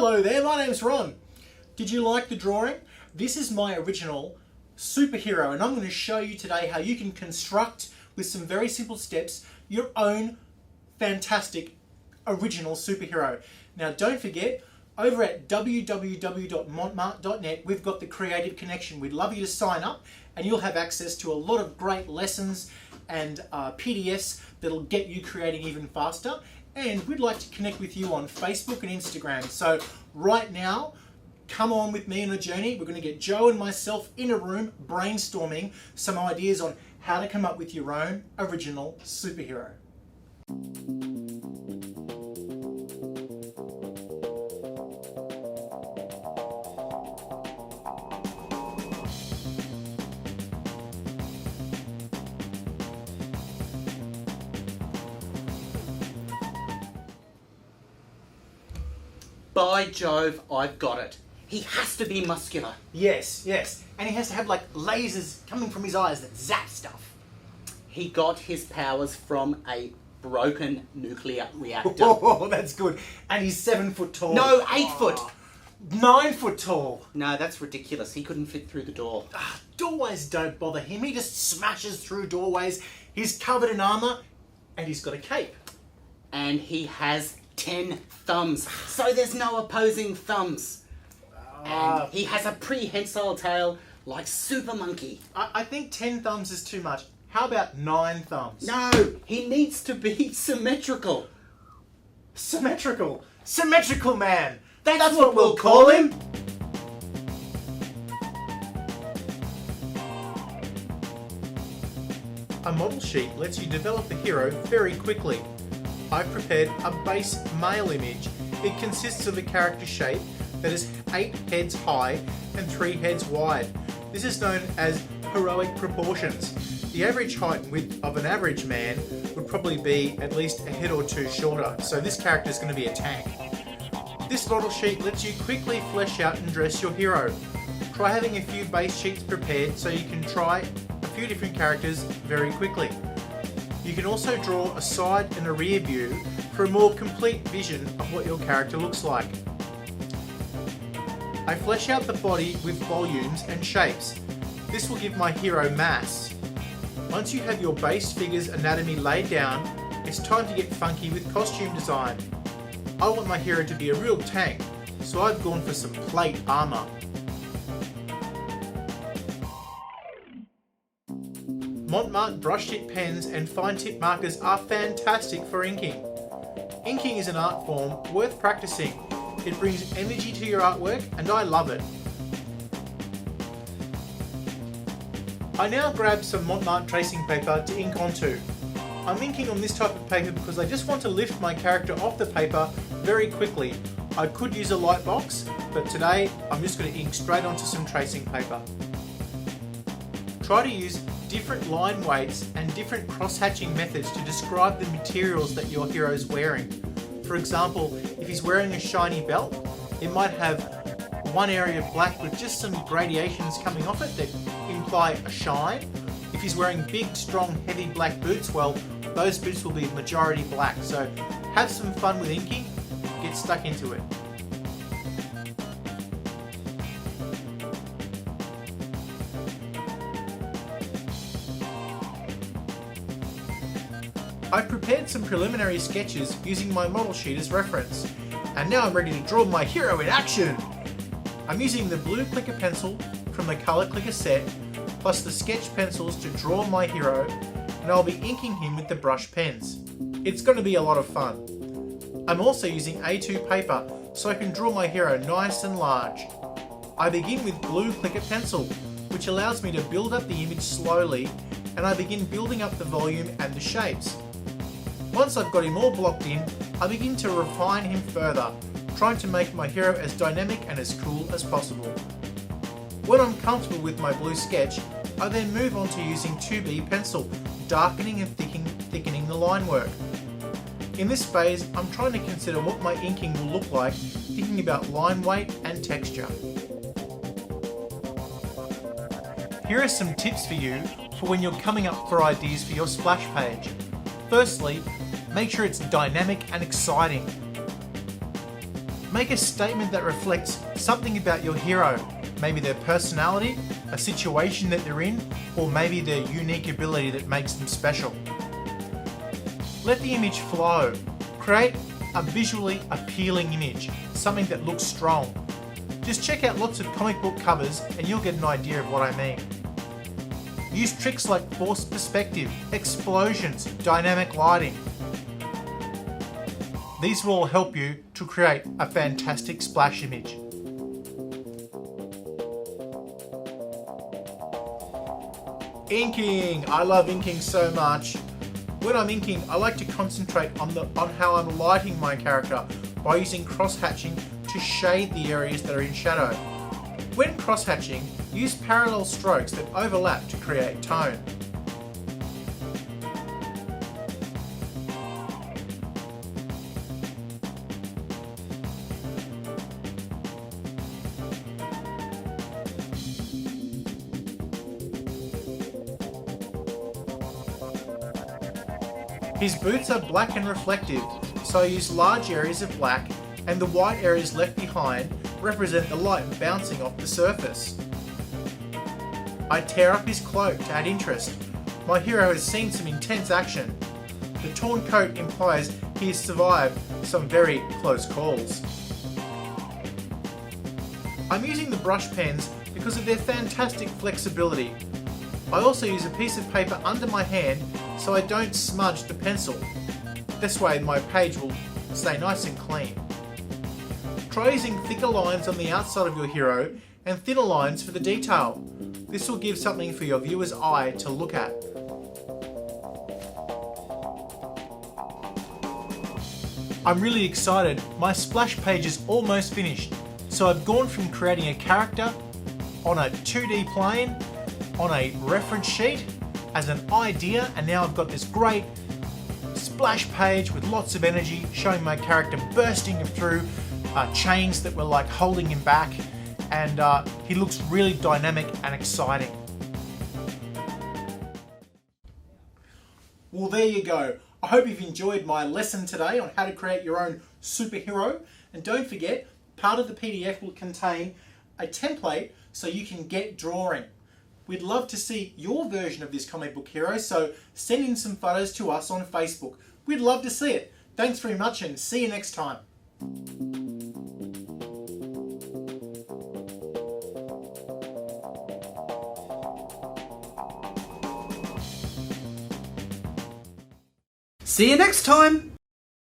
Hello there, my name's Ron. Did you like the drawing? This is my original superhero, and I'm going to show you today how you can construct, with some very simple steps, your own fantastic original superhero. Now don't forget, over at www.montmarte.net we've got the Creative Connection. We'd love you to sign up and you'll have access to a lot of great lessons and PDFs that'll get you creating even faster. And we'd like to connect with you on Facebook and Instagram. So right now, come on with me on a journey. We're going to get Joe and myself in a room brainstorming some ideas on how to come up with your own original superhero. By Jove, I've got it. He has to be muscular. Yes, yes. And he has to have like lasers coming from his eyes that zap stuff. He got his powers from a broken nuclear reactor. Oh, that's good. And he's 7 foot tall. No, 8 foot. 9 foot tall. No, that's ridiculous. He couldn't fit through the door. Doorways don't bother him. He just smashes through doorways. He's covered in armour and he's got a cape. And he has 10 thumbs, so there's no opposing thumbs. And he has a prehensile tail like Super Monkey. I think 10 thumbs is too much. How about 9 thumbs? No, he needs to be symmetrical. Symmetrical. Symmetrical man. That's what we'll call him. A model sheet lets you develop a hero very quickly. I've prepared a base male image. It consists of a character shape that is 8 heads high and 3 heads wide. This is known as heroic proportions. The average height and width of an average man would probably be at least a head or 2 shorter, so this character is going to be a tank. This model sheet lets you quickly flesh out and dress your hero. Try having a few base sheets prepared so you can try a few different characters very quickly. You can also draw a side and a rear view for a more complete vision of what your character looks like. I flesh out the body with volumes and shapes. This will give my hero mass. Once you have your base figure's anatomy laid down, it's time to get funky with costume design. I want my hero to be a real tank, so I've gone for some plate armour. Mont Marte brush tip pens and fine tip markers are fantastic for inking. Inking is an art form worth practicing. It brings energy to your artwork and I love it. I now grab some Mont Marte tracing paper to ink onto. I'm inking on this type of paper because I just want to lift my character off the paper very quickly. I could use a light box, but today I'm just going to ink straight onto some tracing paper. Try to use different line weights and different cross-hatching methods to describe the materials that your hero is wearing. For example, if he's wearing a shiny belt, it might have one area of black with just some gradations coming off it that imply a shine. If he's wearing big, strong, heavy black boots, well, those boots will be majority black. So have some fun with inking, get stuck into it. I've prepared some preliminary sketches using my model sheet as reference, and now I'm ready to draw my hero in action! I'm using the blue clicker pencil from the colour clicker set, plus the sketch pencils to draw my hero, and I'll be inking him with the brush pens. It's going to be a lot of fun. I'm also using A2 paper so I can draw my hero nice and large. I begin with blue clicker pencil, which allows me to build up the image slowly, and I begin building up the volume and the shapes. Once I've got him all blocked in, I begin to refine him further, trying to make my hero as dynamic and as cool as possible. When I'm comfortable with my blue sketch, I then move on to using 2B pencil, darkening and thickening the line work. In this phase, I'm trying to consider what my inking will look like, thinking about line weight and texture. Here are some tips for you for when you're coming up for ideas for your splash page. Firstly, make sure it's dynamic and exciting. Make a statement that reflects something about your hero, maybe their personality, a situation that they're in, or maybe their unique ability that makes them special. Let the image flow. Create a visually appealing image, something that looks strong. Just check out lots of comic book covers and you'll get an idea of what I mean. Use tricks like forced perspective, explosions, dynamic lighting. These will all help you to create a fantastic splash image. Inking! I love inking so much. When I'm inking, I like to concentrate on how I'm lighting my character by using cross-hatching to shade the areas that are in shadow. When cross-hatching, use parallel strokes that overlap to create tone. His boots are black and reflective, so I use large areas of black and the white areas left behind represent the light bouncing off the surface. I tear up his cloak to add interest. My hero has seen some intense action. The torn coat implies he has survived some very close calls. I'm using the brush pens because of their fantastic flexibility. I also use a piece of paper under my hand so I don't smudge the pencil. This way my page will stay nice and clean. Try using thicker lines on the outside of your hero and thinner lines for the detail. This will give something for your viewer's eye to look at. I'm really excited. My splash page is almost finished. So I've gone from creating a character on a 2D plane, on a reference sheet, as an idea, and now I've got this great splash page with lots of energy showing my character bursting through chains that were like holding him back, and he looks really dynamic and exciting. Well, there you go. I hope you've enjoyed my lesson today on how to create your own superhero, and don't forget, part of the PDF will contain a template so you can get drawing. We'd love to see your version of this comic book hero, so send in some photos to us on Facebook. We'd love to see it. Thanks very much and see you next time. See you next time!